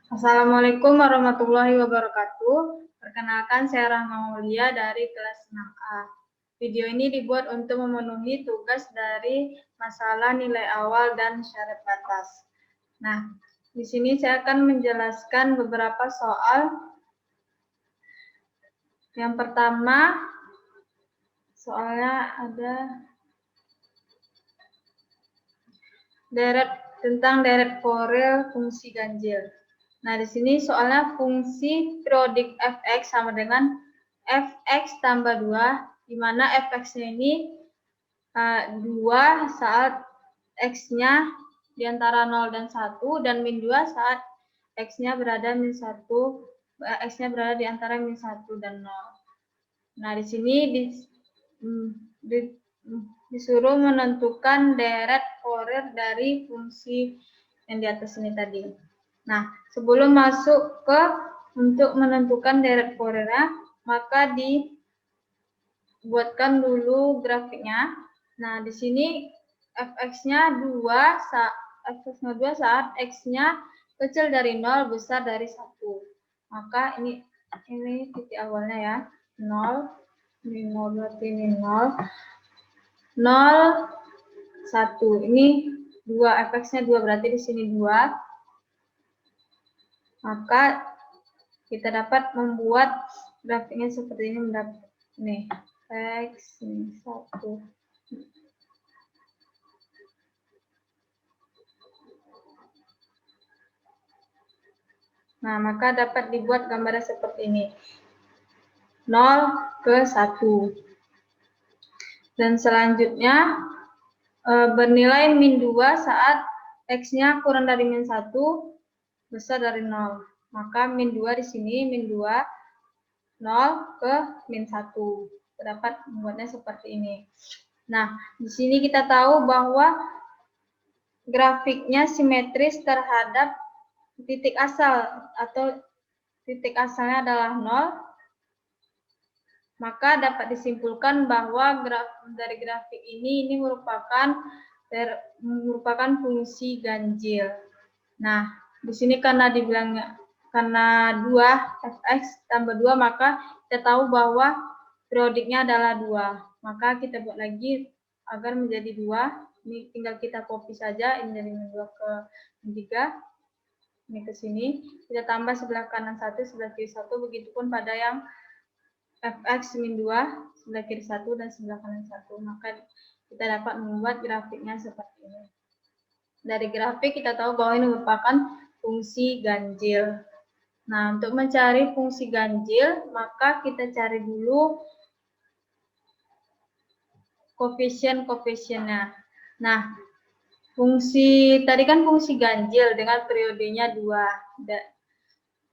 Assalamualaikum warahmatullahi wabarakatuh. Perkenalkan, saya Rahma Mulia dari kelas 6A. Video ini dibuat untuk memenuhi tugas dari masalah nilai awal dan syarat batas. Nah, di sini saya akan menjelaskan beberapa soal. Yang pertama, soalnya ada tentang deret Fourier fungsi ganjil. Nah, di sini soalnya fungsi periodik fx sama dengan fx tambah 2, di mana fx-nya ini 2 saat x-nya di antara 0 dan 1, dan min 2 saat x-nya berada x-nya berada di antara min 1 dan 0. Nah, di sini disuruh menentukan deret Fourier dari fungsi yang di atas ini tadi. Nah, sebelum masuk untuk menentukan deret Fourier, maka dibuatkan dulu grafiknya. Nah, di sini fx-nya 2 saat x-nya kecil dari 0, besar dari 1. Maka ini titik awalnya ya. 0, ini 0 berarti ini 0. 0, 1. Ini 2, fx-nya 2 berarti di sini 2. Maka kita dapat membuat grafiknya seperti ini, nih, x ini 1. Nah, maka dapat dibuat gambarnya seperti ini. 0 ke 1. Dan selanjutnya bernilai min 2 saat x-nya kurang dari min 1, besar dari 0. Maka min 2 di sini, min 2, 0 ke min 1. Dapat membuatnya seperti ini. Nah, di sini kita tahu bahwa grafiknya simetris terhadap titik asal, atau titik asalnya adalah 0. Maka dapat disimpulkan bahwa dari grafik ini merupakan fungsi ganjil. Nah, di sini karena 2 fx tambah 2, maka kita tahu bahwa periodiknya adalah 2. Maka kita buat lagi agar menjadi 2. Ini tinggal kita copy saja, ini dari 2 ke 3. Ini ke sini. Kita tambah sebelah kanan 1, sebelah kiri 1. Begitupun pada yang fx min 2, sebelah kiri 1 dan sebelah kanan 1. Maka kita dapat membuat grafiknya seperti ini. Dari grafik kita tahu bahwa ini merupakan fungsi ganjil. Nah, untuk mencari fungsi ganjil, maka kita cari dulu koefisien-koefisiennya. Nah, tadi kan fungsi ganjil dengan periodenya 2.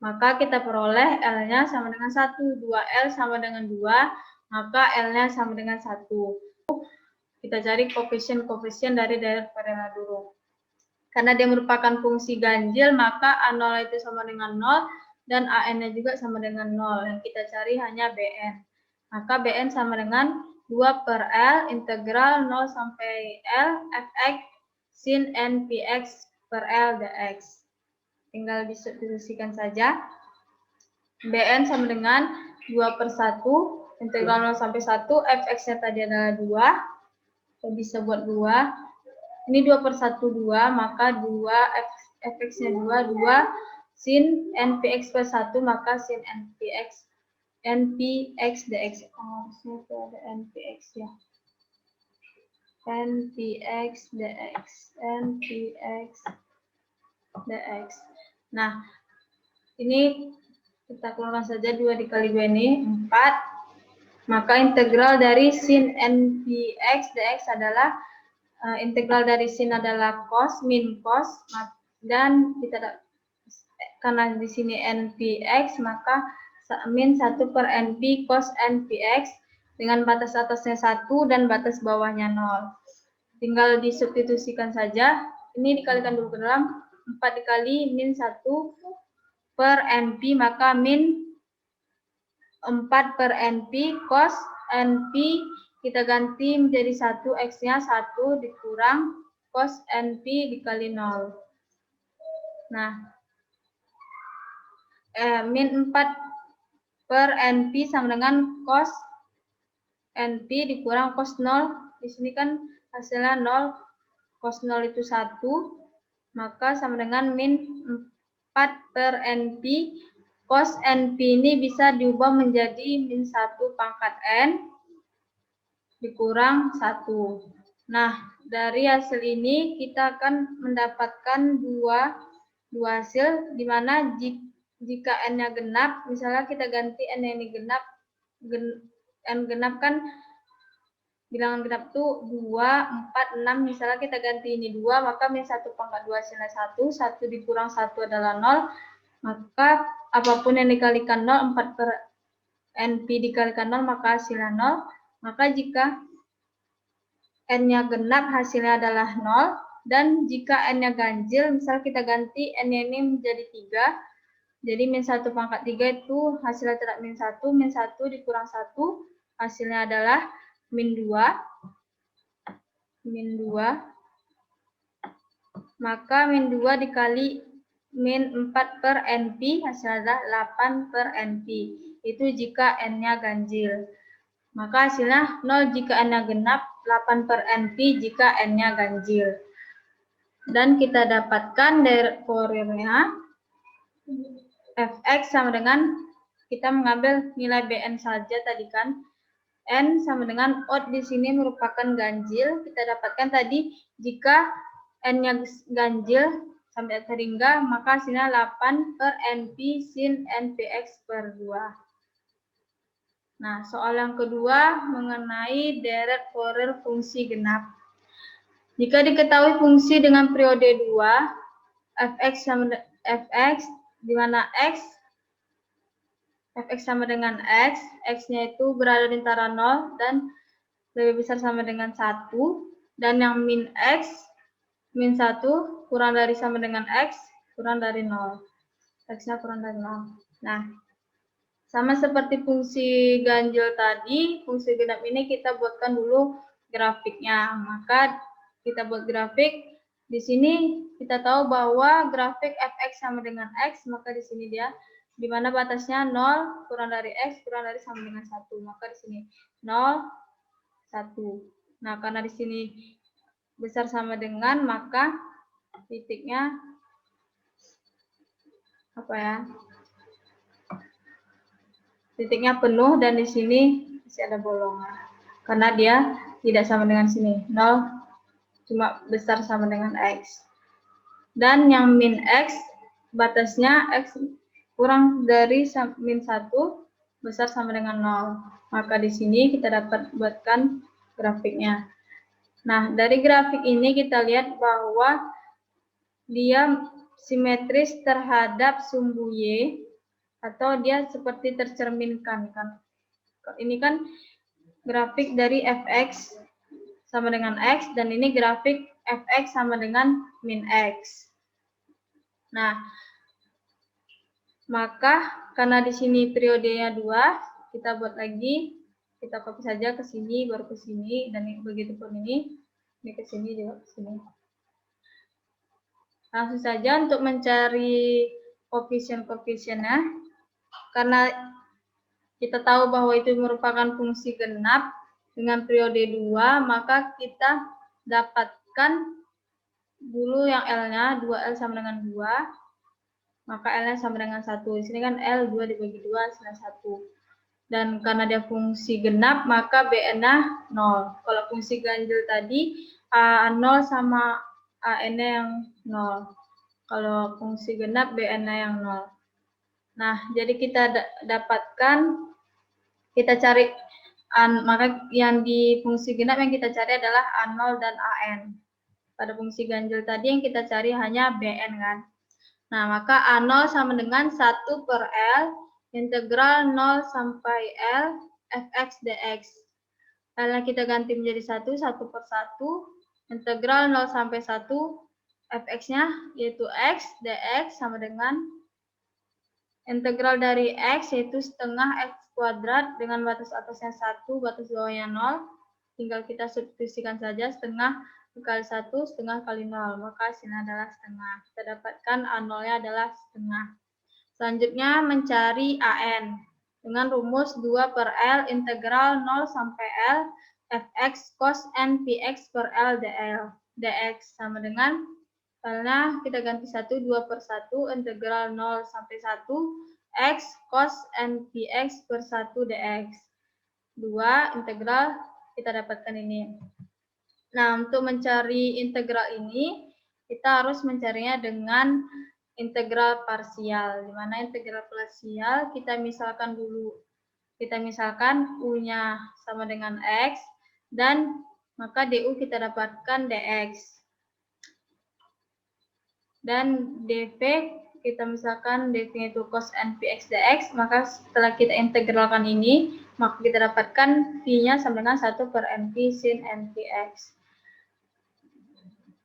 Maka kita peroleh L-nya sama dengan 1. 2L sama dengan 2, maka L-nya sama dengan 1. Kita cari koefisien-koefisien dari deret Fourier dulu. Karena dia merupakan fungsi ganjil, maka A0 itu sama dengan 0, dan AN-nya juga sama dengan 0. Yang kita cari hanya BN. Maka BN sama dengan 2 per L integral 0 sampai L fx sin n px per L dx. Tinggal disubstitusikan saja. BN sama dengan 2 per 1 integral 0 sampai 1, fx-nya tadi adalah 2. Kita bisa buat 2. Ini 2 per 1, 2, maka 2, fx-nya 2 sin npx per 1, maka sin npx dx. Harusnya itu ada npx ya. npx dx. Nah, ini kita keluarkan saja 2 dikali 2 ini, 4. Maka integral dari sin npx dx adalah integral dari sin adalah cos min cos, dan karena di sini npx, maka min 1 per np cos npx dengan batas atasnya 1 dan batas bawahnya 0. Tinggal disubstitusikan saja. Ini dikalikan dulu ke dalam. 4 dikali min 1 per np, maka min 4 per np cos np kita ganti menjadi 1, x-nya 1 dikurang cos np dikali 0. Nah, min 4 per NP sama dengan cos NP dikurang cos 0. Di sini kan hasilnya 0, cos 0 itu 1, maka sama dengan min 4 per NP. Cos NP ini bisa diubah menjadi min 1 pangkat N dikurang 1. Nah, dari hasil ini kita akan mendapatkan dua hasil, di mana jika N-nya genap, misalnya kita ganti N ini genap, N genap kan bilangan genap itu 2, 4, 6, misalnya kita ganti ini 2, maka min 1 pangkat 2 hasilnya 1, 1 dikurang 1 adalah 0, maka apapun yang dikalikan 0, 4 per NP dikalikan 0, maka hasilnya 0, maka jika N-nya genap hasilnya adalah 0, dan jika N-nya ganjil, misal kita ganti N-nya ini menjadi 3, jadi min 1 pangkat 3 itu hasilnya tidak min 1, min 1 dikurang 1, hasilnya adalah min 2, maka min 2 dikali min 4 per NP hasilnya adalah 8 per NP, itu jika N-nya ganjil. Maka hasilnya 0 jika N-nya genap, 8 per NP jika N-nya ganjil. Dan kita dapatkan dari Fouriernya Fx sama dengan, kita mengambil nilai Bn saja tadi kan, N sama dengan odd di sini merupakan ganjil. Kita dapatkan tadi jika N-nya ganjil sampai terhingga, maka hasilnya 8 per NP sin NPX per 2. Nah, soal yang kedua mengenai deret Fourier fungsi genap. Jika diketahui fungsi dengan periode 2, fx sama fx, di mana fx sama dengan x, x-nya itu berada di antara 0 dan lebih besar sama dengan 1, dan yang min x, min 1 kurang dari sama dengan x, kurang dari 0. X-nya kurang dari 0. Nah, sama seperti fungsi ganjil tadi, fungsi genap ini kita buatkan dulu grafiknya. Maka kita buat grafik. Di sini kita tahu bahwa grafik fx sama dengan x, maka di sini dia di mana batasnya 0 kurang dari x kurang dari sama dengan 1. Maka di sini 0 1. Nah, karena di sini besar sama dengan, maka titiknya apa ya? Titiknya penuh dan di sini masih ada bolongan. Karena dia tidak sama dengan sini. 0 cuma besar sama dengan x. Dan yang min x batasnya x kurang dari min 1 besar sama dengan 0. Maka di sini kita dapat buatkan grafiknya. Nah, dari grafik ini kita lihat bahwa dia simetris terhadap sumbu Y, atau dia seperti tercerminkan kan. Ini kan grafik dari fx sama dengan x, dan ini grafik fx sama dengan min x. Nah, maka karena di sini periodenya 2, kita buat lagi, kita copy saja ke sini, baru ke sini, dan begitu pun ini ke sini juga ke sini. Langsung saja untuk mencari koefisien-koefisiennya. Karena kita tahu bahwa itu merupakan fungsi genap dengan periode 2, maka kita dapatkan dulu yang L-nya, 2L sama dengan 2, maka L-nya sama dengan 1. Di sini kan L 2 dibagi 2 hasilnya 1. Dan karena dia fungsi genap, maka Bn-nya 0. Kalau fungsi ganjil tadi, A0 sama AN-nya yang 0. Kalau fungsi genap, Bn-nya yang 0. Nah, jadi kita dapatkan, kita cari, maka yang di fungsi genap yang kita cari adalah A0 dan AN. Pada fungsi ganjil tadi yang kita cari hanya Bn kan. Nah, maka A0 sama dengan 1 per L, integral 0 sampai L, fx dx. L-nya kita ganti menjadi 1, 1 per 1, integral 0 sampai 1, fx-nya yaitu x, dx sama dengan integral dari x yaitu setengah x kuadrat dengan batas atasnya 1, batas bawahnya 0. Tinggal kita substitusikan saja, setengah dikali 1, setengah kali 0. Maka hasilnya adalah setengah. Kita dapatkan A0-nya adalah setengah. Selanjutnya mencari AN dengan rumus 2 per L integral 0 sampai L fx cos n px per L dx sama dengan, karena kita ganti 1, 2 per 1 integral 0 sampai 1 x cos n px per 1 dx. 2 integral kita dapatkan ini. Nah, untuk mencari integral ini, kita harus mencarinya dengan integral parsial. Di mana integral parsial kita misalkan dulu. Kita misalkan U-nya sama dengan X, dan maka DU kita dapatkan DX. Dan DV kita misalkan DV itu cos NPX dx, maka setelah kita integralkan ini, maka kita dapatkan V-nya sama dengan 1 per NP sin NPX.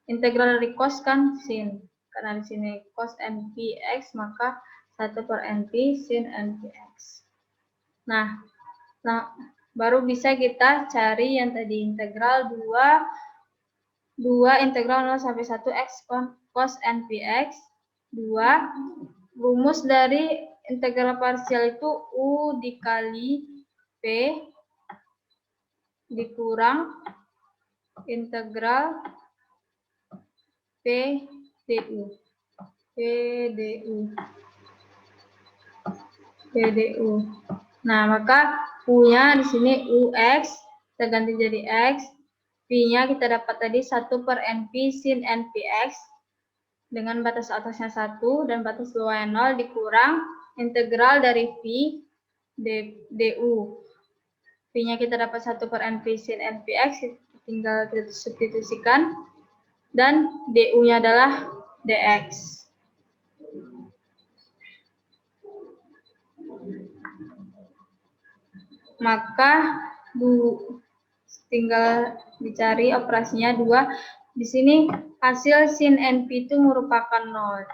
Integral dari cos kan sin, karena di sini cos NPX, maka 1 per NP sin NPX. Nah, baru bisa kita cari yang tadi integral 2 integral 0 sampai 1 x cos NPX. 2 rumus dari integral parsial itu U dikali P dikurang integral PDU. Nah, maka U-nya di sini UX, kita ganti jadi X. V-nya kita dapat tadi 1 per NP sin NPX dengan batas atasnya 1 dan batas bawahnya 0 dikurang integral dari V DU. V-nya kita dapat 1 per NP sin NPX, tinggal kita substitusikan, dan DU-nya adalah DX. Maka tinggal dicari operasinya 2. Di sini hasil sin NP itu merupakan 0.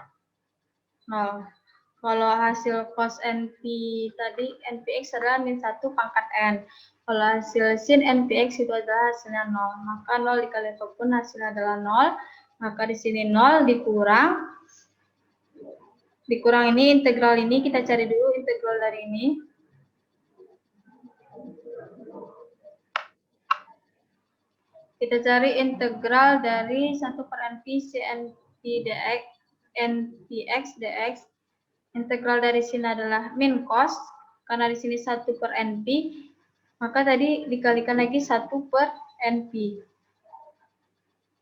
Kalau hasil cos NP tadi, NPX adalah min 1 pangkat N. Kalau hasil sin NPX itu adalah hasilnya 0. Maka 0 dikali apapun hasilnya adalah 0. Maka di sini 0 dikurang ini integral ini, kita cari dulu integral dari ini. Kita cari integral dari 1 per NP sin NPX dx. Integral dari sini adalah min cos, karena di sini 1 per NP, maka tadi dikalikan lagi 1 per NP.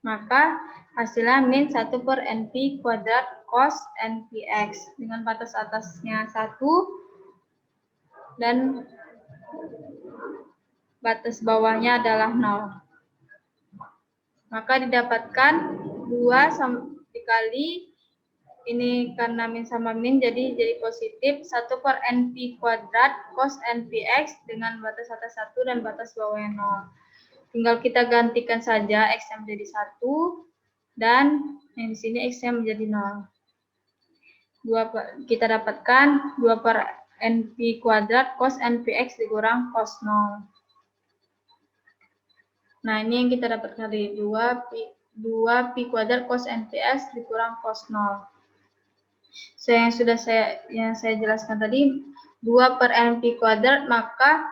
Maka hasilnya min 1 per NP kuadrat cos NPX dengan batas atasnya 1 dan batas bawahnya adalah 0. Maka didapatkan 2 dikali ini, karena min sama min jadi positif 1 per NP kuadrat cos NPX dengan batas atas 1 dan batas bawahnya 0. Tinggal kita gantikan saja X-nya menjadi 1 dan yang di sini X-nya menjadi 0. Kita dapatkan 2 per NP kuadrat cos NPX dikurang cos 0. Nah, ini yang kita dapatkan dari 2 pi kuadrat cos NPX dikurang cos 0. Yang sudah saya jelaskan tadi, 2 per NP kuadrat, maka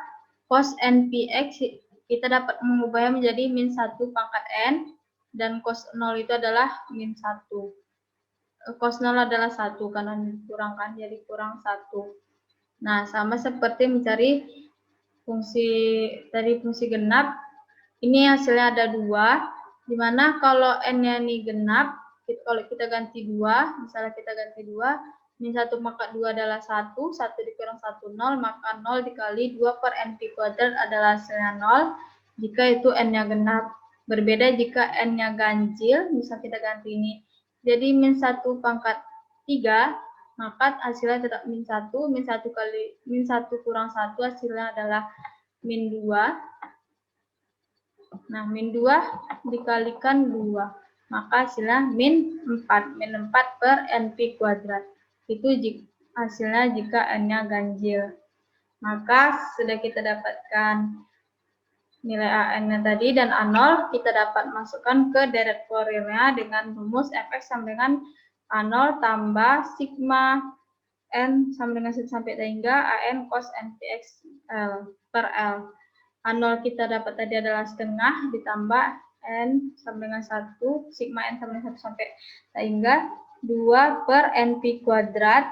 cos NPX kita dapat mengubahnya menjadi min 1 pangkat N, dan cos 0 itu adalah min 1. Cos 0 adalah 1, karena dikurangkan jadi kurang 1. Nah, sama seperti mencari fungsi genap. Ini hasilnya ada 2, dimana kalau N-nya ini genap, kalau kita ganti 2, misalnya kita ganti 2, min 1 pangkat 2 adalah 1 dikurang 1, 0, maka 0 dikali 2 per NP kuadrat adalah hasilnya 0, jika itu N-nya genap. Berbeda jika N-nya ganjil, misal kita ganti ini, jadi min 1 pangkat 3, maka hasilnya tetap min 1 kurang 1 hasilnya adalah min 2. Nah, min 2 dikalikan 2, maka hasilnya min 4 per NP kuadrat. Itu hasilnya jika N-nya ganjil. Maka sudah kita dapatkan nilai AN-nya tadi, dan A0 kita dapat masukkan ke deret Fourier-nya dengan rumus fx sama dengan A0 tambah sigma N sama dengan 1 sampai hingga AN cos NPX L per L. A0 kita dapat tadi adalah setengah ditambah N sama dengan 1, sigma N sama dengan 1 sampai hingga 2 per NP kuadrat.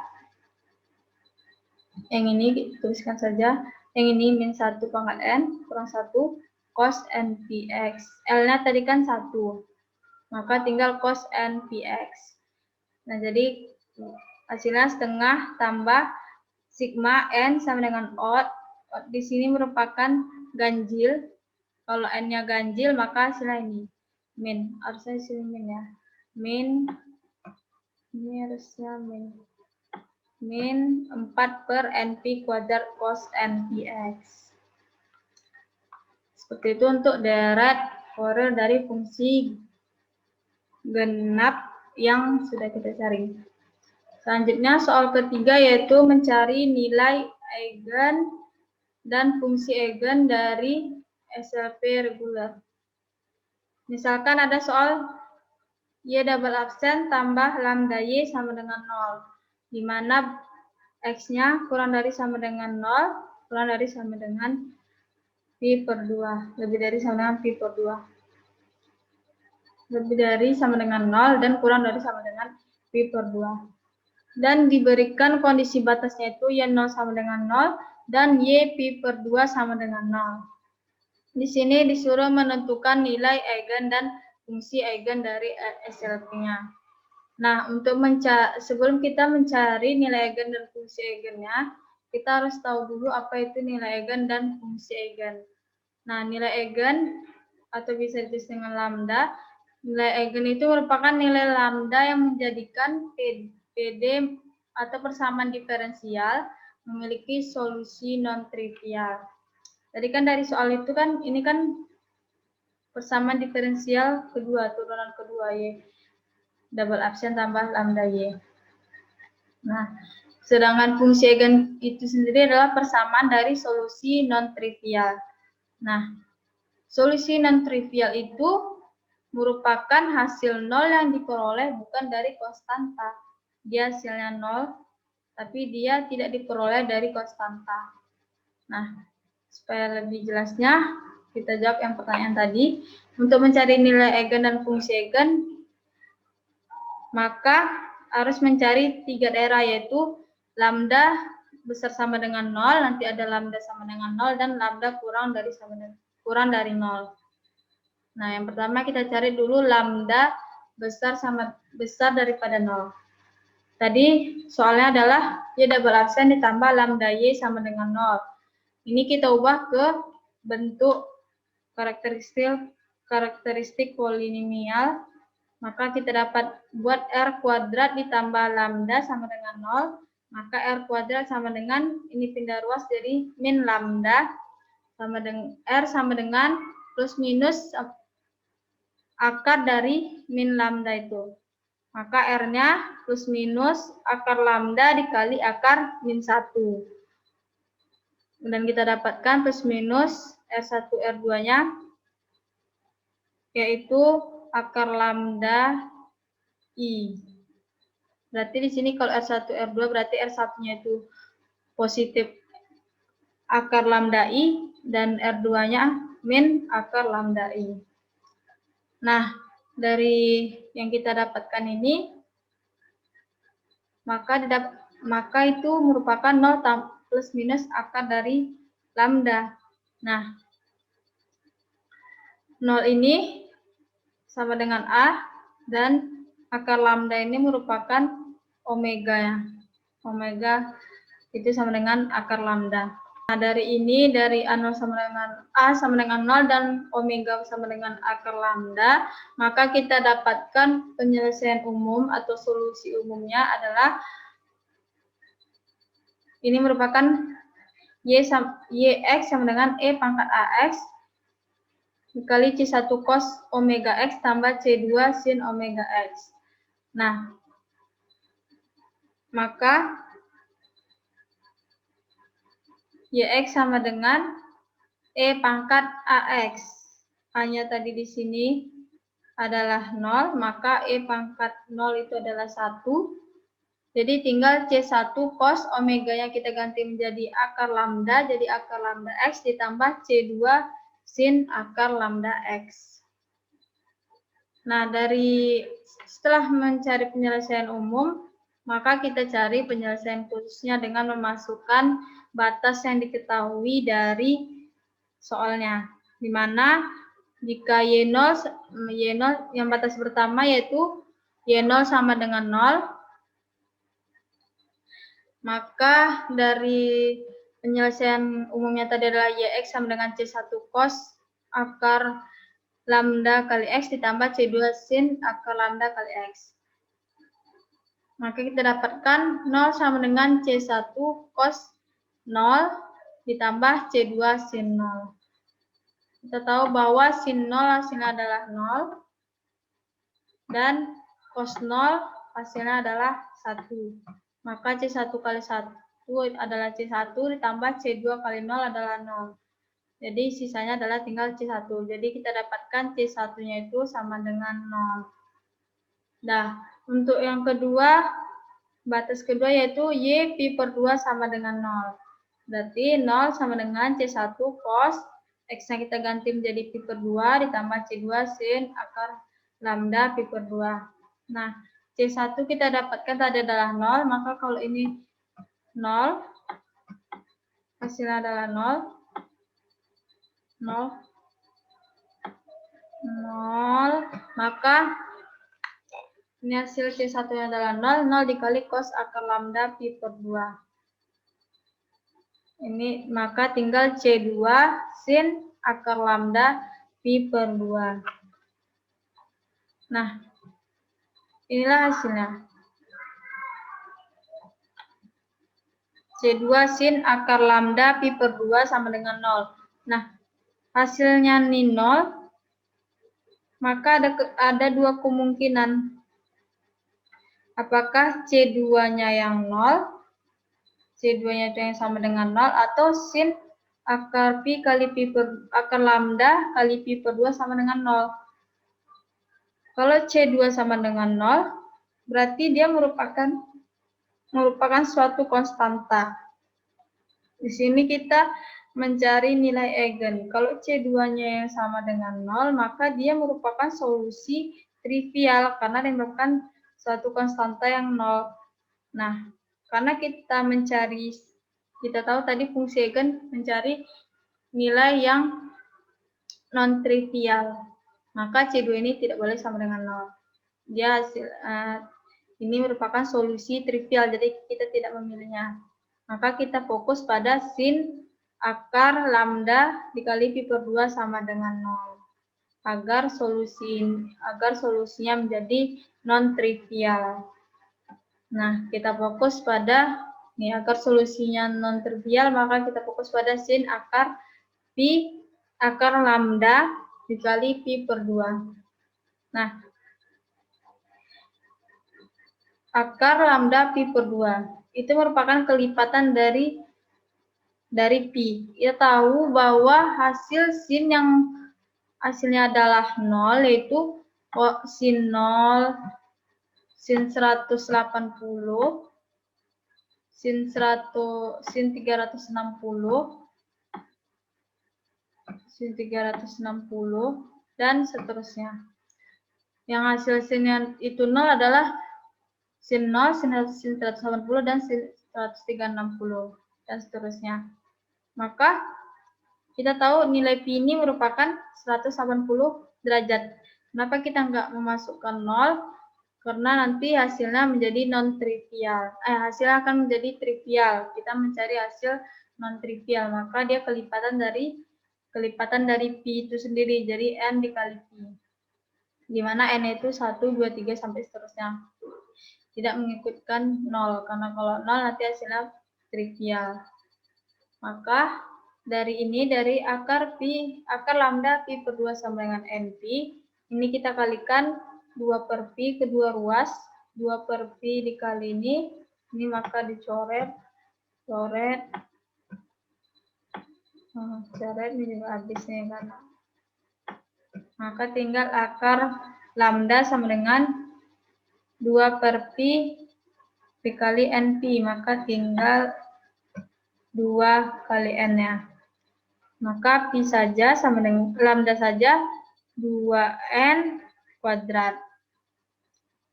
Yang ini tuliskan saja. Yang ini min 1 pangkat N kurang 1 cos NPX. L-nya tadi kan 1. Maka tinggal cos NPX. Nah, jadi hasilnya setengah tambah sigma N sama dengan odd. Di sini merupakan ganjil. Kalau N-nya ganjil, maka hasilnya ini. Min. Harusnya hasilnya min ya. Min. Ini harusnya min. Min 4 per NP kuadrat cos NPX. Seperti itu untuk deret Fourier dari fungsi genap yang sudah kita cari. Selanjutnya soal ketiga yaitu mencari nilai eigen dan fungsi eigen dari SLP reguler. Misalkan ada soal Y double absen tambah lambda Y sama dengan 0. Di mana X-nya kurang dari sama dengan 0, kurang dari sama dengan Pi per 2. Lebih dari sama dengan Pi per 2. Lebih dari sama dengan 0 dan kurang dari sama dengan Pi per 2. Dan diberikan kondisi batasnya itu Y0 sama dengan 0 dan Y Pi per 2 sama dengan 0. Di sini disuruh menentukan nilai eigen dan fungsi eigen dari SLP-nya. Nah, sebelum kita mencari nilai eigen dan fungsi eigennya, kita harus tahu dulu apa itu nilai eigen dan fungsi eigen. Nah, nilai eigen atau bisa ditulis dengan lambda. Nilai eigen itu merupakan nilai lambda yang menjadikan PD atau persamaan diferensial memiliki solusi non-trivial. Tadi kan dari soal itu kan, ini kan persamaan diferensial kedua, turunan kedua Y. Double absen tambah lambda Y. Nah, sedangkan fungsi eigen itu sendiri adalah persamaan dari solusi non-trivial. Nah, solusi non-trivial itu merupakan hasil nol yang diperoleh bukan dari konstanta. Dia hasilnya nol, tapi dia tidak diperoleh dari konstanta. Nah, supaya lebih jelasnya, kita jawab yang pertanyaan tadi. Untuk mencari nilai eigen dan fungsi eigen, maka harus mencari 3 daerah, yaitu lambda besar sama dengan 0, nanti ada lambda sama dengan 0, dan lambda kurang dari 0. Nah, yang pertama kita cari dulu lambda besar daripada 0. Tadi soalnya adalah Y double absen ditambah lambda Y sama dengan 0. Ini kita ubah ke bentuk karakteristik polinomial. Maka kita dapat buat R kuadrat ditambah lambda sama dengan 0. Maka R kuadrat sama dengan, ini pindah ruas jadi min lambda sama dengan R sama dengan plus minus akar dari min lambda itu. Maka R-nya plus minus akar lambda dikali akar min 1. Dan kita dapatkan plus minus R1 R2-nya yaitu akar lambda I. Berarti di sini kalau R1 R2 berarti R1-nya itu positif akar lambda I dan R2-nya min akar lambda I. Nah, dari yang kita dapatkan ini maka itu merupakan 0 plus minus akar dari lambda. Nah, 0 ini sama dengan A dan akar lambda ini merupakan omega ya. Omega itu sama dengan akar lambda. Nah, dari ini, dari A0 sama dengan 0 dan omega sama dengan akar lambda, maka kita dapatkan penyelesaian umum atau solusi umumnya adalah ini merupakan YX sama dengan E pangkat AX dikali C1 cos omega X tambah C2 sin omega X. Nah, maka YX sama dengan E pangkat AX. A-nya tadi di sini adalah 0, maka E pangkat 0 itu adalah 1. Jadi tinggal C1 cos omeganya kita ganti menjadi akar lambda, jadi akar lambda X ditambah C2 sin akar lambda X. Nah, setelah mencari penyelesaian umum, maka kita cari penyelesaian khususnya dengan memasukkan batas yang diketahui dari soalnya. Di mana jika Y0 yang batas pertama yaitu Y0 sama dengan 0, maka dari penyelesaian umumnya tadi adalah YX sama dengan C1 cos akar lambda kali X ditambah C2 sin akar lambda kali X. Maka kita dapatkan 0 sama dengan C1 cos 0 ditambah C2 sin 0. Kita tahu bahwa sin 0 hasilnya adalah 0 dan cos 0 hasilnya adalah 1. Maka C1 kali 1 adalah C1 ditambah C2 kali 0 adalah 0. Jadi sisanya adalah tinggal C1. Jadi kita dapatkan C1-nya itu sama dengan 0. Nah, untuk yang kedua, batas kedua yaitu Y pi per 2 sama dengan 0. Berarti 0 sama dengan C1 cos X-nya kita ganti menjadi pi per 2 ditambah C2 sin akar lambda pi per 2. Nah, C1 kita dapatkan tadi adalah 0, maka kalau ini 0, hasilnya adalah 0. 0, maka ini hasil C1 nya adalah 0, 0 dikali cos akar lambda pi per 2. Ini maka tinggal C2 sin akar lambda pi per 2. Nah, inilah hasilnya. C2 sin akar lambda pi per 2 sama dengan 0. Nah, hasilnya ini 0, maka ada dua kemungkinan. Apakah C2-nya yang 0, C2-nya itu yang sama dengan 0, atau sin akar pi kali akar lambda kali pi per 2 sama dengan 0. Kalau C2 sama dengan 0, berarti dia merupakan suatu konstanta. Di sini kita mencari nilai eigen. Kalau C2-nya yang sama dengan 0, maka dia merupakan solusi trivial karena dia merupakan suatu konstanta yang 0. Nah, karena kita tahu tadi fungsi eigen mencari nilai yang non-trivial, maka C2 ini tidak boleh sama dengan 0. Dia ini merupakan solusi trivial, jadi kita tidak memilihnya. Maka kita fokus pada sin akar lambda dikali pi per 2 sama dengan 0. Agar solusinya menjadi non-trivial. Nah, kita fokus pada agar solusinya non-trivial, maka kita fokus pada sin akar lambda dikali pi per 2. Nah, akar lambda pi per 2 itu merupakan kelipatan dari pi. Kita tahu bahwa hasil sin yang hasilnya adalah 0 yaitu sin 0, sin 180, sin 360, sin 360 dan seterusnya. Yang hasil sinnya itu 0 adalah sin 0, sin 180 dan sin 360 dan seterusnya. Maka kita tahu nilai pi ini merupakan 180 derajat. Kenapa kita nggak memasukkan 0? Karena nanti hasilnya menjadi non-trivial. Hasilnya akan menjadi trivial. Kita mencari hasil non-trivial, maka dia kelipatan dari pi itu sendiri. Jadi n dikali pi. Di mana n itu 1, 2, 3 sampai seterusnya. Tidak mengikutkan 0, karena kalau 0 nanti hasilnya trivial. Maka dari akar lambda pi per 2 sama dengan np, ini kita kalikan 2 per pi kedua ruas, 2 per pi dikali ini maka dicoret, ini juga habisnya kan. Maka tinggal akar lambda sama dengan 2 per pi dikali NP, maka tinggal 2 kali N-nya. Maka Pi saja sama dengan lambda saja 2N kuadrat.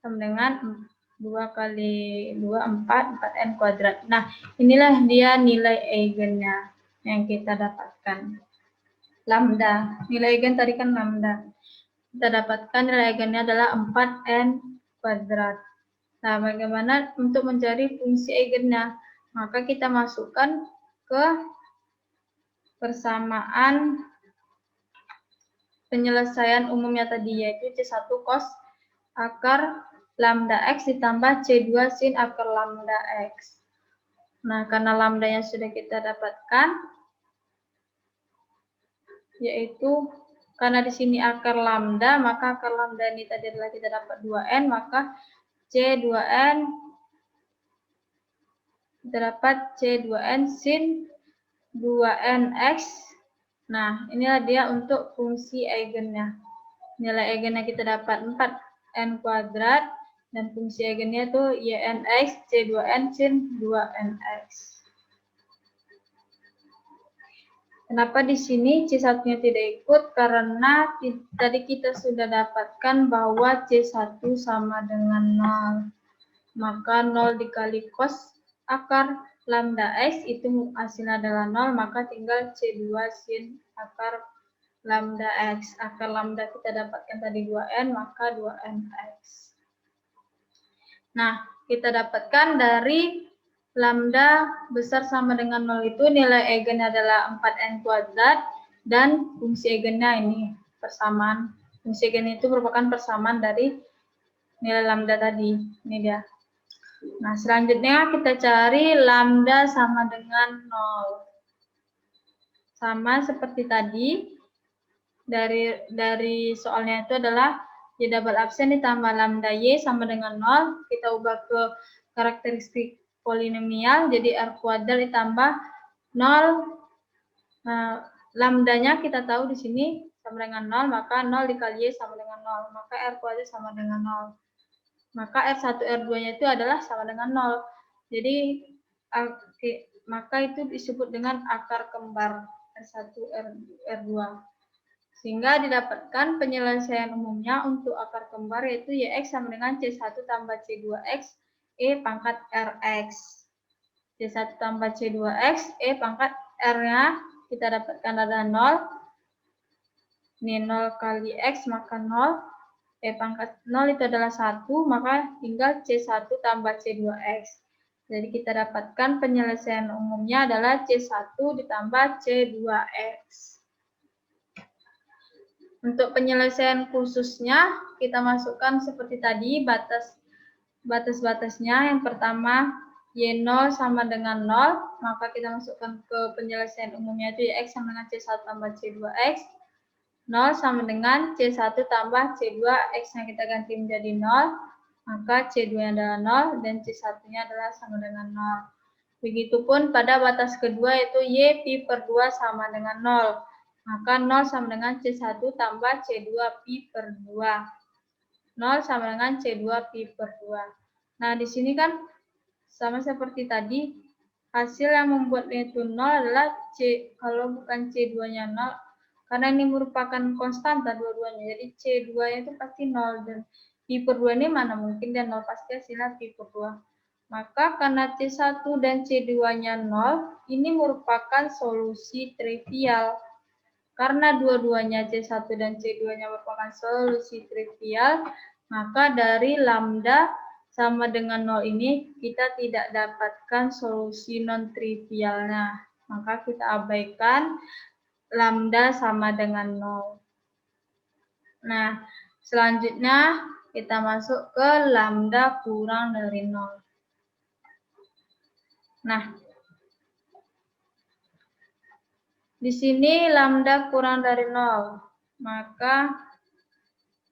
Sama dengan 2 kali 2, 4, 4N kuadrat. Nah, inilah dia nilai eigennya yang kita dapatkan. Lambda. Nilai eigen tadi kan lambda. Kita dapatkan nilai eigennya adalah 4N kuadrat. Nah, bagaimana untuk mencari fungsi eigennya? Maka kita masukkan ke persamaan penyelesaian umumnya tadi, yaitu C1 cos akar lambda X ditambah C2 sin akar lambda X. Nah, karena lambdanya sudah kita dapatkan, yaitu karena di sini akar lambda, maka akar lambda ini tadi adalah kita dapat 2N, maka C2N kita dapat C2N sin 2NX. Nah, inilah dia untuk fungsi eigennya. Nilai eigennya kita dapat 4N kuadrat, dan fungsi eigennya itu YNX C2N sin 2NX. Kenapa di sini C1-nya tidak ikut? Karena tadi kita sudah dapatkan bahwa C1 sama dengan 0. Maka 0 dikali cos akar lambda X itu hasilnya adalah 0, maka tinggal C2 sin akar lambda X. Akar lambda kita dapatkan tadi 2N, maka 2NX. Nah, kita dapatkan dari lambda besar sama dengan 0 itu nilai eigennya adalah 4N kuadrat, dan fungsi eigennya ini persamaan. Fungsi eigennya itu merupakan persamaan dari nilai lambda tadi. Ini dia. Nah, selanjutnya kita cari lambda sama dengan 0. Sama seperti tadi, dari soalnya itu adalah Y double absen ditambah lambda Y sama dengan 0. Kita ubah ke karakteristik polinomial, jadi R kuadrat ditambah 0. Nah, lambdanya kita tahu di sini sama dengan 0, maka 0 dikali Y sama dengan 0. Maka R kuadrat sama dengan 0. Maka R1, R2-nya itu adalah sama dengan 0. Jadi, maka itu disebut dengan akar kembar R1, R2. Sehingga didapatkan penyelesaian umumnya untuk akar kembar, yaitu YX sama dengan C1 tambah C2X E pangkat RX. C1 tambah C2X E pangkat R-nya kita dapatkan ada 0. Ini 0 kali X maka 0. E pangkat 0 itu adalah 1, maka tinggal C1 tambah C2X. Jadi kita dapatkan penyelesaian umumnya adalah C1 ditambah C2X. Untuk penyelesaian khususnya, kita masukkan seperti tadi batas-batasnya. Yang pertama, Y0 sama dengan 0, maka kita masukkan ke penyelesaian umumnya itu X sama dengan C1 tambah C2X. 0 sama dengan C1 tambah C2, X-nya kita ganti menjadi 0, maka C2-nya adalah 0, dan C1-nya adalah sama dengan 0. Begitupun pada batas kedua, yaitu Y pi per 2 sama dengan 0. Maka 0 sama dengan C1 tambah C2 pi per 2. 0 sama dengan C2 pi per 2. Nah, di sini kan sama seperti tadi, hasil yang membuatnya itu 0 adalah C, kalau bukan C2-nya 0, karena ini merupakan konstanta dua-duanya, jadi C2-nya itu pasti 0, dan pi per 2 ini mana mungkin dia 0, pasti hasilnya pi per 2. Maka karena C1 dan C2-nya 0, ini merupakan solusi trivial. Karena dua-duanya C1 dan C2-nya merupakan solusi trivial, maka dari lambda sama dengan 0 ini kita tidak dapatkan solusi non-trivialnya. Maka kita abaikan lambda sama dengan 0. Nah, selanjutnya kita masuk ke lambda kurang dari 0. Nah, di sini lambda kurang dari 0, maka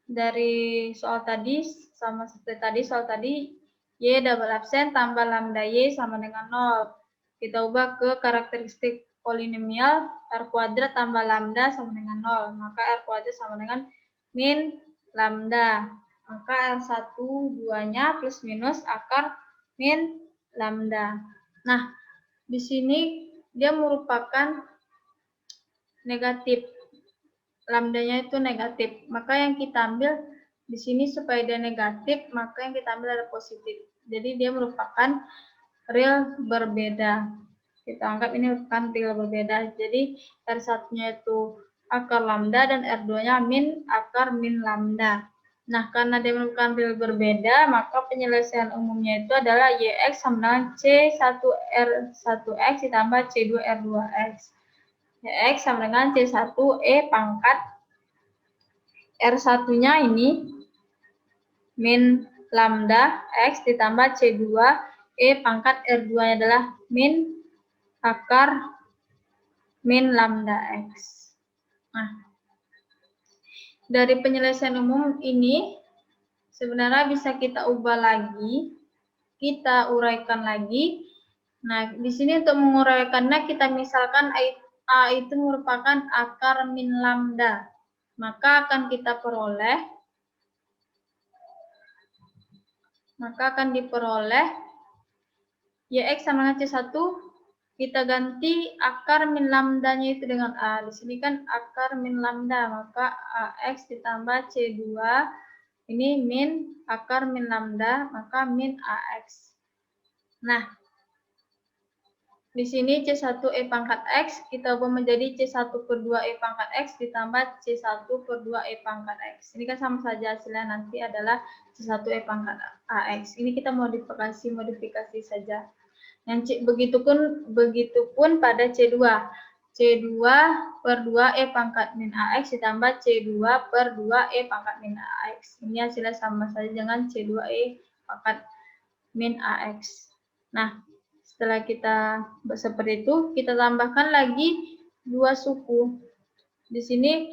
dari soal tadi, sama seperti tadi, soal tadi, Y double absen tambah lambda Y sama dengan 0. Kita ubah ke karakteristik polinomial, R kuadrat tambah lambda sama dengan 0. Maka R kuadrat sama dengan min lambda. Maka R1, 2-nya plus minus akar min lambda. Nah, di sini dia merupakan negatif. Lambdanya itu negatif. Maka yang kita ambil di sini supaya dia negatif, maka yang kita ambil adalah positif. Jadi dia merupakan real berbeda. Kita anggap ini merupakan real berbeda. Jadi R1-nya itu akar lambda dan R2-nya min akar min lambda. Nah, karena dia merupakan real berbeda, maka penyelesaian umumnya itu adalah YX sama dengan C1R1X ditambah C2R2X. YX sama dengan C1E pangkat R1-nya ini min lambda X ditambah C2E pangkat R2-nya adalah min akar min lambda X. Nah, dari penyelesaian umum ini sebenarnya bisa kita ubah lagi, kita uraikan lagi. Nah, di sini untuk menguraikannya kita misalkan A itu merupakan akar min lambda. Maka akan kita peroleh YX sama dengan C1, kita ganti akar min lambdanya itu dengan A. Di sini kan akar min lambda, maka AX ditambah C2, ini min akar min lambda, maka min AX. Nah, di sini C1E pangkat X, kita ubah menjadi C1 per 2E pangkat X ditambah C1 per 2E pangkat X. Ini kan sama saja hasilnya nanti adalah C1E pangkat AX. Ini kita modifikasi saja. Yang begitupun pada C2. C2 per 2E pangkat min AX ditambah C2 per 2E pangkat min AX. Ini hasilnya sama saja dengan C2E pangkat min AX. Nah, setelah kita seperti itu, kita tambahkan lagi dua suku. Di sini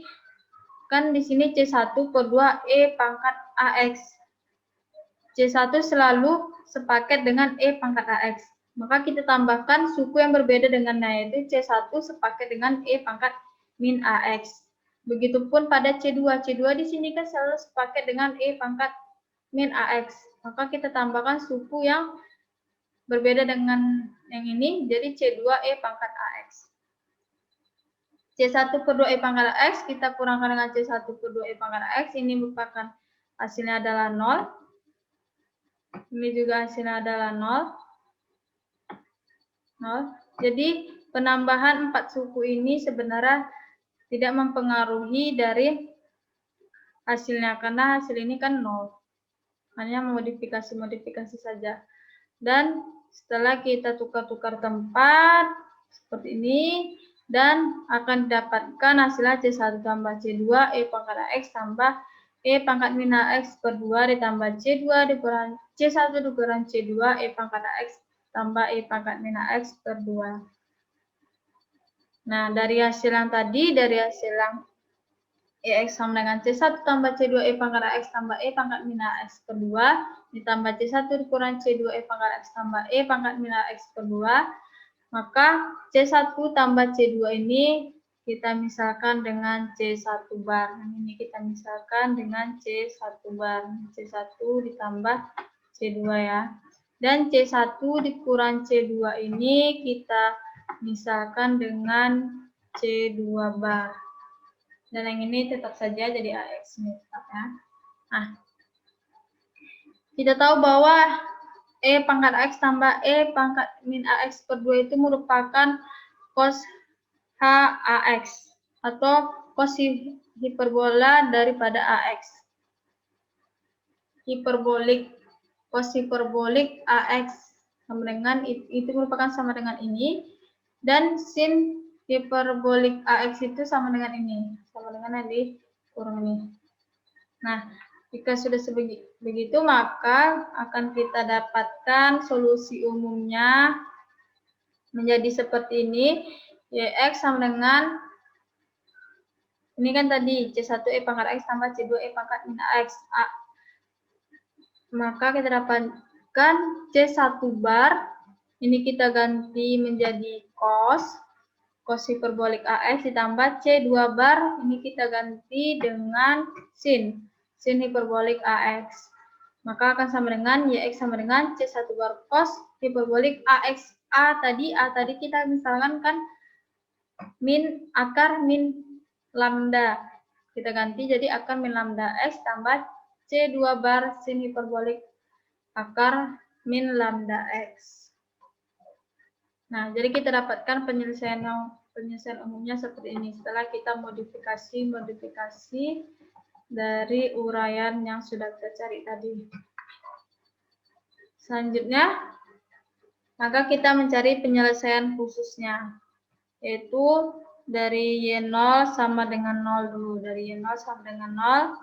C1 per 2E pangkat AX. C1 selalu sepaket dengan E pangkat AX. Maka kita tambahkan suku yang berbeda dengannya, yaitu C1 sepaket dengan E pangkat min AX. Begitupun pada C2. C2 di sini kan selalu sepaket dengan E pangkat min AX. Maka kita tambahkan suku yang berbeda dengan yang ini, jadi C2E pangkat AX. C1 per 2E pangkat AX, kita kurangkan dengan C1 per 2E pangkat AX, ini merupakan hasilnya adalah 0. Ini juga hasilnya adalah 0. Jadi penambahan 4 suku ini sebenarnya tidak mempengaruhi dari hasilnya, karena hasil ini kan 0. Hanya modifikasi saja. Dan setelah kita tukar-tukar tempat seperti ini, dan akan didapatkan hasilnya C1 tambah C2 E pangkat AX tambah E pangkat min AX per 2 ditambah C2 dikurangi C1 dikurangi C2 E pangkat AX tambah E pangkat min AX per 2. Nah, dari hasil yang tadi, dari hasil yang EX sama dengan C1 tambah C2 E pangkat AX tambah E pangkat min AX per 2 ditambah C1 dikurangi C2 E pangkat AX tambah E pangkat min AX per 2, maka C1 tambah C2 ini kita misalkan dengan C1 bar. Ini kita misalkan dengan C1 bar. C1 ditambah C2 ya. Dan C1 dikurangi C2 ini kita misalkan dengan C2 bar. Dan yang ini tetap saja jadi AX ini tetap ya. Nah, kita tahu bahwa E pangkat AX tambah E pangkat min AX per 2 itu merupakan cos HAX atau cos hiperbola daripada AX. Cos hiperbolik AX sama dengan itu merupakan sama dengan ini, dan sin hiperbolik AX itu sama dengan ini, sama dengan yang di kurung ini. Nah, jika sudah begitu, maka akan kita dapatkan solusi umumnya menjadi seperti ini. YX sama dengan, ini kan tadi C1E pangkat X tambah C2E pangkat min AX. Maka kita dapatkan C1 bar, ini kita ganti menjadi cos hiperbolik AX ditambah C2 bar, ini kita ganti dengan sin hiperbolik AX. Maka akan sama dengan YX sama dengan C1 bar cos hiperbolik AX. A tadi kita misalkan kan min akar min lambda. Kita ganti jadi akar min lambda X tambah C2 bar sin hiperbolik akar min lambda X. Nah, jadi kita dapatkan penyelesaian umumnya seperti ini. Setelah kita modifikasi dari uraian yang sudah kita cari tadi. Selanjutnya, maka kita mencari penyelesaian khususnya, yaitu dari Y0 sama dengan 0 dulu. Dari Y0 sama dengan 0,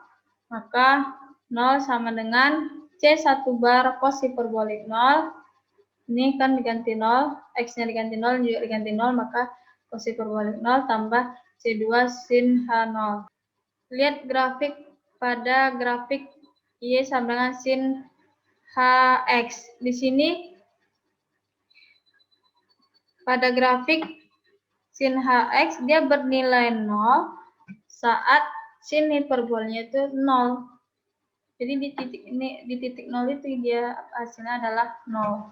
maka 0 sama dengan C1 bar cos hiperbolik 0. Ini kan diganti 0, X-nya diganti 0, juga diganti 0, maka cos hiperbolik 0 tambah C2 sin H0. Lihat grafik pada grafik Y sama dengan sin HX. Di sini pada grafik sin HX dia bernilai 0 saat sin hiperbolnya itu 0. Jadi di titik 0 itu dia hasilnya adalah 0.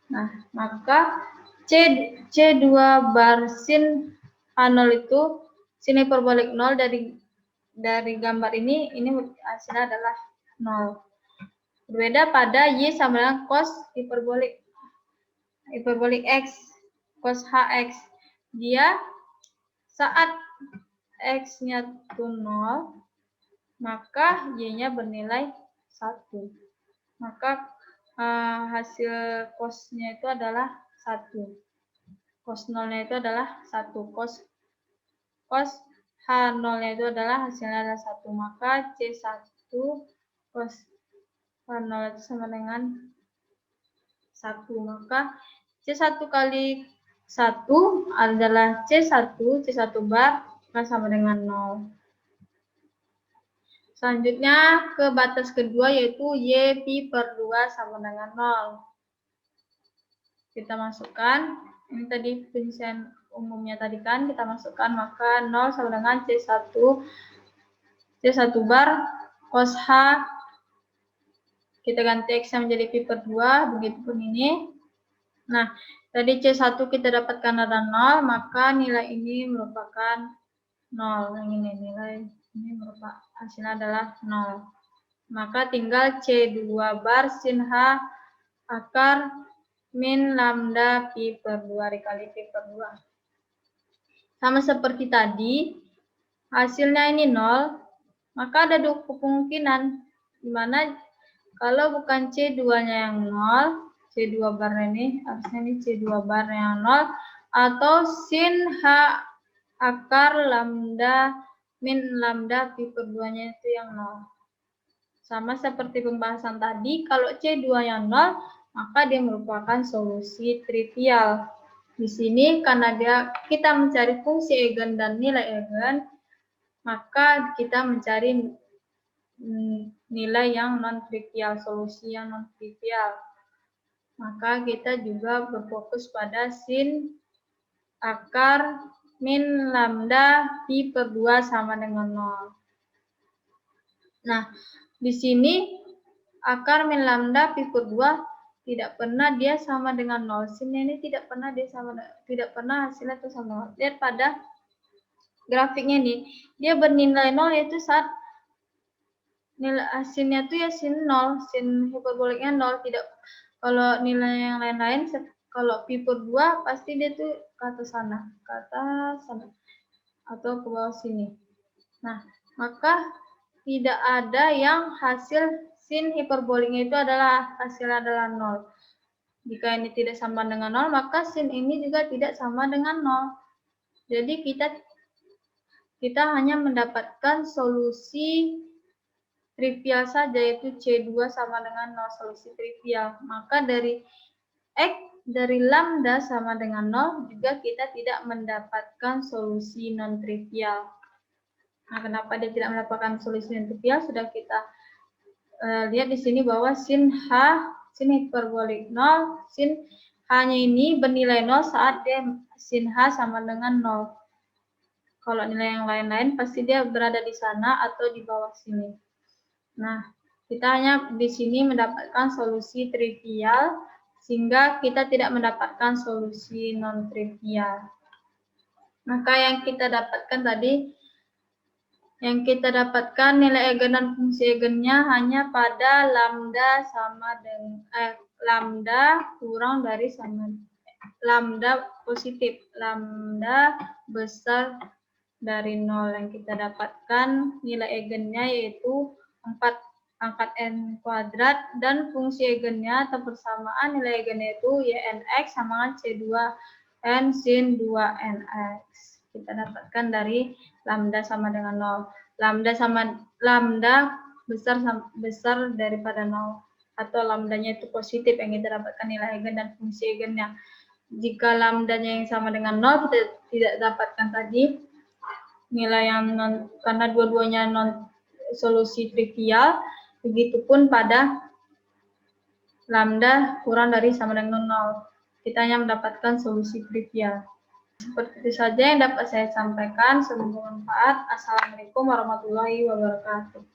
Nah, maka C2 bar sin H0 itu sin hiperbolik 0 dari gambar ini hasilnya adalah 0. Berbeda pada Y sama dengan cos hiperbolik X, cos HX. Dia saat X-nya itu 0, maka Y-nya bernilai 1. Maka hasil cos-nya itu adalah 1. Cos 0-nya itu adalah 1. Cos H0-nya itu adalah hasilnya adalah 1. Maka C1 cos H0 itu sama dengan 1. Maka C1 kali 1 adalah C1 bar sama dengan 0. Selanjutnya ke batas kedua yaitu Y pi per 2 sama dengan 0. Kita masukkan, ini tadi penyelesaian umumnya tadi kan, kita masukkan, maka 0 sama dengan C1 bar cos H, kita ganti X menjadi pi per 2, begitupun ini. Nah, tadi C1 kita dapatkan ada 0, maka nilai ini merupakan 0. Yang ini nilai ini merupakan hasilnya adalah 0. Maka tinggal C2 bar sin H akar min lambda pi per 2 dikali pi per 2. Sama seperti tadi, hasilnya ini 0, maka ada dua kemungkinan, di mana kalau bukan C2-nya yang 0, C2 bar ini, harusnya ini C2 bar yang 0, atau sin H akar lambda min lambda pi per 2-nya itu yang 0. Sama seperti pembahasan tadi, kalau C2 yang 0, maka dia merupakan solusi trivial. Di sini karena kita mencari fungsi eigen dan nilai eigen, maka kita mencari nilai yang non-trivial, solusi yang non-trivial. Maka kita juga berfokus pada sin akar min lambda pi per 2 sama dengan 0. Nah, di sini akar min lambda pi per 2 tidak pernah dia sama dengan 0. Sinnya ini tidak pernah hasilnya itu sama 0. Lihat pada grafiknya nih, dia bernilai 0 yaitu saat nilai hasilnya itu ya sin 0, sin hiperboliknya 0. Tidak, kalau nilai yang lain-lain, kalau pi per 2 pasti dia tuh ke atas sana, atau ke bawah sini. Nah, maka tidak ada yang hasil sin hiperboliknya itu hasilnya adalah 0. Jika ini tidak sama dengan 0, maka sin ini juga tidak sama dengan 0. Jadi kita hanya mendapatkan solusi trivial saja, yaitu C2 sama dengan 0, solusi trivial. Maka dari lambda sama dengan 0 juga kita tidak mendapatkan solusi non-trivial. Nah, kenapa dia tidak mendapatkan solusi non-trivial? Sudah kita lihat di sini bahwa sin hiperbolik 0, sin H-nya ini bernilai 0 saat dia sin H sama dengan 0. Kalau nilai yang lain-lain pasti dia berada di sana atau di bawah sini. Nah, Kita hanya di sini mendapatkan solusi trivial, sehingga kita tidak mendapatkan solusi non-trivial. Maka yang kita dapatkan tadi, nilai eigen dan fungsi eigennya hanya pada lambda sama dengan lambda kurang dari sama lambda positif, lambda besar dari 0. Yang kita dapatkan nilai eigennya yaitu 4 pangkat n kuadrat, dan fungsi eigennya atau persamaan nilai eigennya itu ynx sama dengan c2n sin 2nx. Kita dapatkan dari lambda sama dengan 0. Lambda besar daripada 0, atau lambdanya itu positif, yang kita dapatkan nilai eigen dan fungsi eigennya. Jika lambdanya yang sama dengan 0, kita tidak dapatkan tadi nilai yang non, karena dua-duanya non solusi trivial. Begitupun pada lambda kurang dari sama dengan 0, kita hanya mendapatkan solusi trivial. Seperti itu saja yang dapat saya sampaikan. Semoga bermanfaat. Assalamualaikum warahmatullahi wabarakatuh.